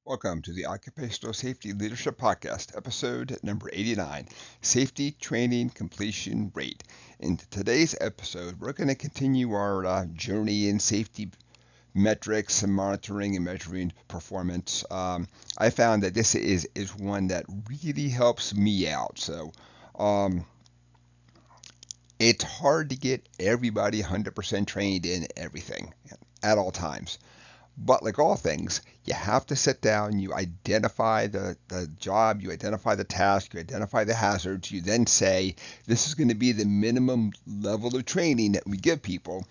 Welcome to the Occupational Safety Leadership Podcast, episode number 89, Safety Training Completion Rate. In today's episode, we're going to continue our journey in safety metrics and monitoring and measuring performance. I found that this is one that really helps me out. Um, it's hard to get everybody 100% trained in everything at all times. But like all things, you have to sit down, you identify the job, you identify the task, you identify the hazards, you then say, this is going to be the minimum level of training that we give people.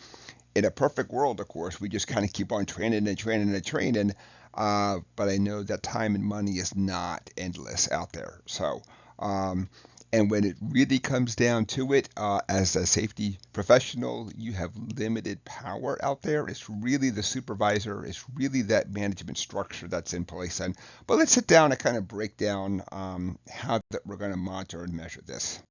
In a perfect world, of course, we just kind of keep on training and training and training. But I know that time and money is not endless out there. And when it really comes down to it, as a safety professional, you have limited power out there. It's really the supervisor. It's really that management structure that's in place. But let's sit down and kind of break down how that we're going to monitor and measure this.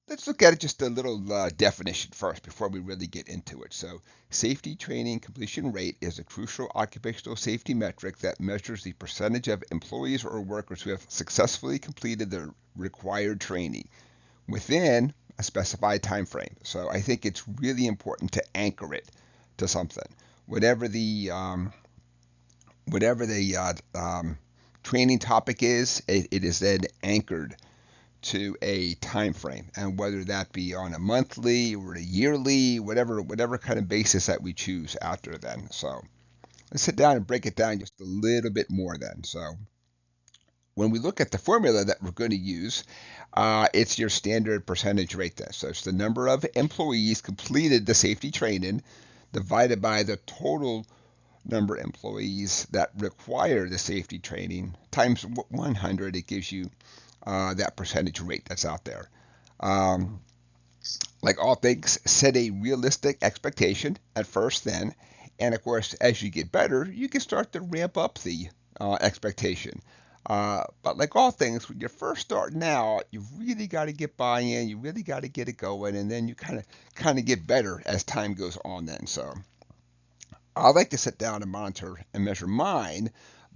Let's look at it just a little definition first before we really get into it. So, safety training completion rate is a crucial occupational safety metric that measures the percentage of employees or workers who have successfully completed the required training within a specified time frame. So, I think it's really important to anchor it to something. Whatever the training topic is, it is then anchored to a time frame, and whether that be on a monthly or a yearly, whatever kind of basis that we choose after then. So let's sit down and break it down just a little bit more then. So when we look at the formula that we're going to use, it's your standard percentage rate then. So it's the number of employees completed the safety training divided by the total number of employees that require the safety training times 100. It gives you that percentage rate that's out there. Um, like all things, set a realistic expectation at first, then, and of course, as you get better, you can start to ramp up the expectation. But like all things, when you're first starting out, you really got to get buy-in. You really got to get it going, and then you kind of get better as time goes on. Then, so I like to sit down and monitor and measure mine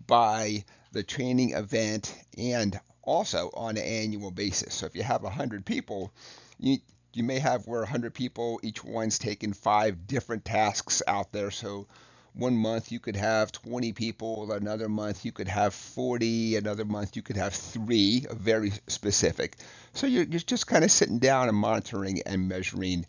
by the training event and also on an annual basis. So if you have 100 people, you you may have where 100 people, each one's taking 5 different tasks out there. So one month you could have 20 people, another month you could have 40, another month you could have 3, very specific. So you're just kind of sitting down and monitoring and measuring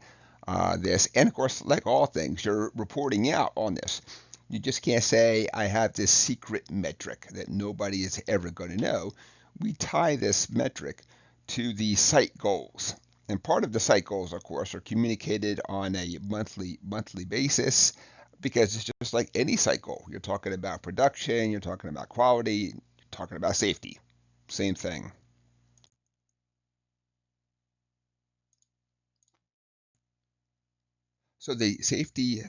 this. And of course, like all things, you're reporting out on this. You just can't say, I have this secret metric that nobody is ever going to know. We tie this metric to the site goals. And part of the site goals, of course, are communicated on a monthly basis because it's just like any site goal. You're talking about production, you're talking about quality, you're talking about safety. Same thing. So the safety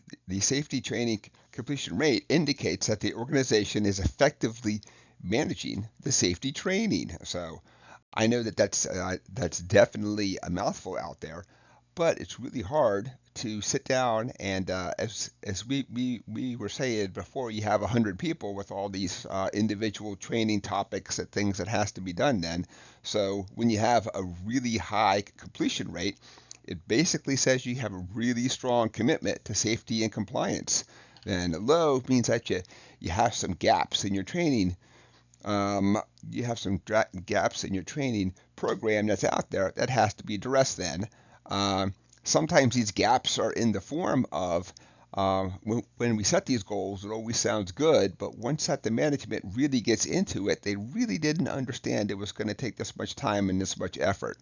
training completion rate indicates that the organization is effectively managing the safety training. So I know that that's definitely a mouthful out there, but it's really hard to sit down and as we were saying before, you have 100 people with all these individual training topics and things that has to be done then. So when you have a really high completion rate, it basically says you have a really strong commitment to safety and compliance. Then low means that you have some gaps in your training. You have some gaps in your training program that's out there that has to be addressed then. Sometimes these gaps are in the form of when we set these goals, it always sounds good, but once that the management really gets into it, they really didn't understand it was going to take this much time and this much effort.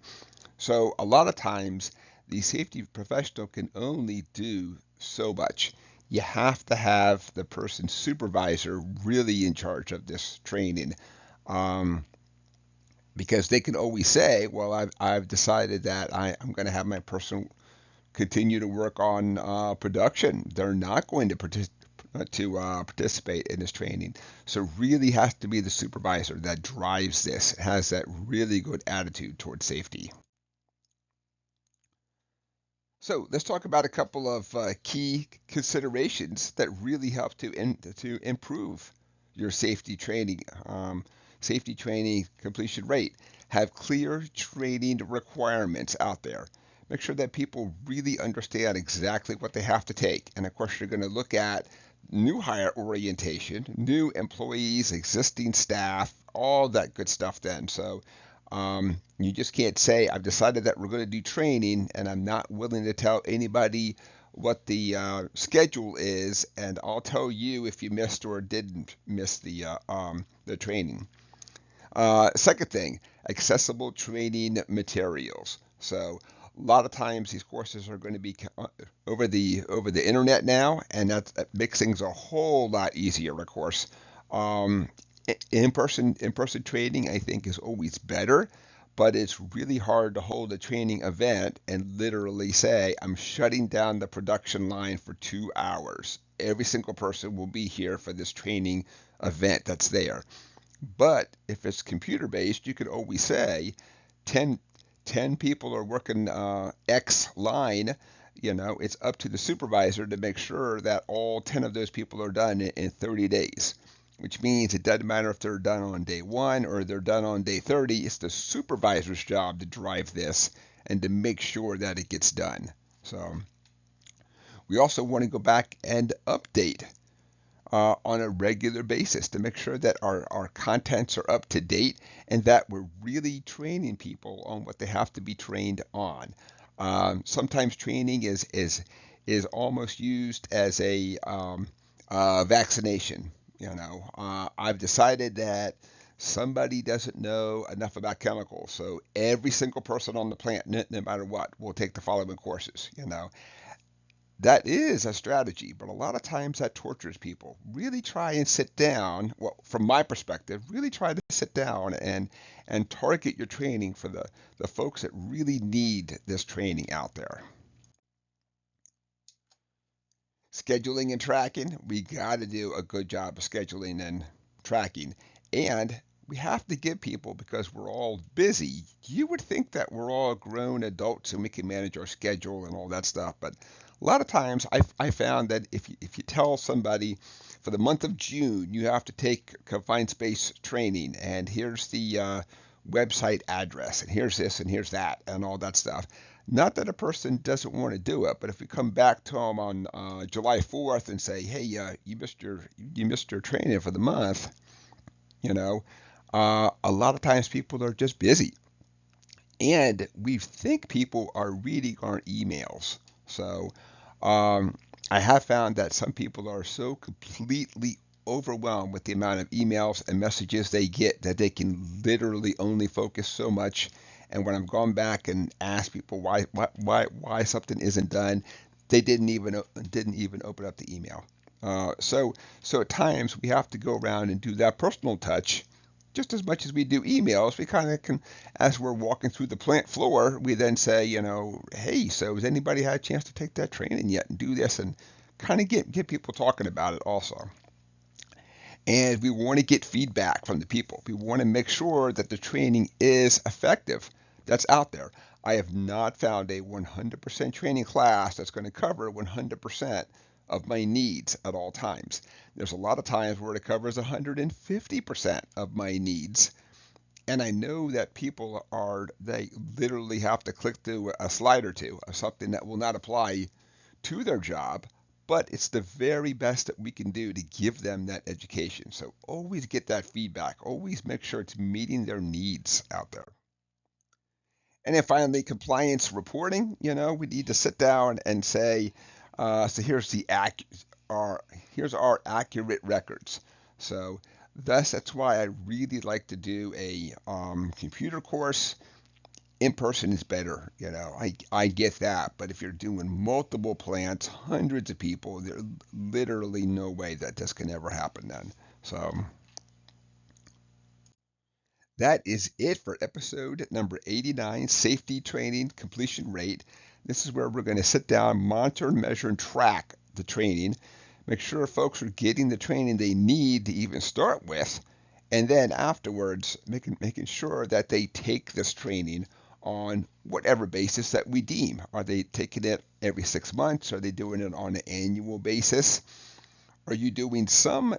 So a lot of times, the safety professional can only do so much. You have to have the person supervisor really in charge of this training, um, because they can always say, "Well, I've decided that I'm going to have my person continue to work on production. They're not going to participate in this training." So really has to be the supervisor that drives this, has that really good attitude towards safety. So let's talk about a couple of key considerations that really help to improve your safety training completion rate. Have clear training requirements out there. Make sure that people really understand exactly what they have to take. And of course, you're going to look at new hire orientation, new employees, existing staff, all that good stuff then. So you just can't say, I've decided that we're going to do training and I'm not willing to tell anybody what the schedule is, and I'll tell you if you missed or didn't miss the training. Second thing, accessible training materials. So a lot of times these courses are going to be over the internet now, and that makes things a whole lot easier. Of course, um, in person training I think is always better, but it's really hard to hold a training event and literally say I'm shutting down the production line for 2 hours. Every single person will be here for this training event that's there. But if it's computer based, you could always say 10, 10 people are working X line. It's up to the supervisor to make sure that all 10 of those people are done in 30 days, which means it doesn't matter if they're done on day one or they're done on day 30. It's the supervisor's job to drive this and to make sure that it gets done. So we also want to go back and update on a regular basis to make sure that our contents are up to date and that we're really training people on what they have to be trained on. Sometimes training is almost used as a vaccination. I've decided that somebody doesn't know enough about chemicals, so every single person on the plant, no matter what, will take the following courses. That is a strategy, but a lot of times that tortures people. Really try and sit down, well, from my perspective, really try to sit down and target your training for the folks that really need this training out there. Scheduling and tracking, we got to do a good job of scheduling and tracking. And we have to give people, because we're all busy, you would think that we're all grown adults and we can manage our schedule and all that stuff. But a lot of times I found that if you tell somebody for the month of June, you have to take confined space training, and here's the website address, and here's this, and here's that, and all that stuff. Not that a person doesn't want to do it, but if we come back to them on July 4th and say, "Hey, you missed your training for the month," a lot of times people are just busy, and we think people are reading our emails. So I have found that some people are so completely overwhelmed with the amount of emails and messages they get that they can literally only focus so much. And when I've gone back and asked people why something isn't done, they didn't even open up the email. So at times we have to go around and do that personal touch just as much as we do emails. We kind of can, as we're walking through the plant floor, we then say, hey, so has anybody had a chance to take that training yet and do this, and kind of get people talking about it also. And we want to get feedback from the people. We want to make sure that the training is effective that's out there. I have not found a 100% training class that's going to cover 100% of my needs at all times. There's a lot of times where it covers 150% of my needs. And I know that they literally have to click through a slide or two of something that will not apply to their job, but it's the very best that we can do to give them that education. So always get that feedback. Always make sure it's meeting their needs out there. And then finally, compliance reporting. We need to sit down and say, so here's our accurate records. So that's why I really like to do a computer course. In person is better. I get that, but if you're doing multiple plants, hundreds of people, there's literally no way that this can ever happen then. So that is it for episode number 89, safety training completion rate. This is where we're going to sit down, monitor, measure, and track the training. Make sure folks are getting the training they need to even start with. And then afterwards, making sure that they take this training on whatever basis that we deem. Are they taking it every 6 months? Are they doing it on an annual basis? Are you doing some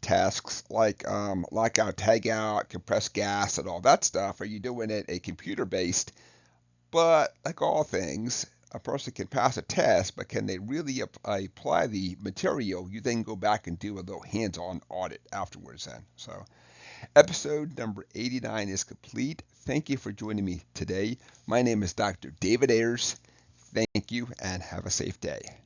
tasks like lockout, tagout, compressed gas, and all that stuff? Are you doing it a computer based? But like all things, a person can pass a test, but can they really apply the material? You then go back and do a little hands-on audit afterwards then. So episode number 89 is complete. Thank you for joining me today. My name is Dr. David Ayers. Thank you and have a safe day.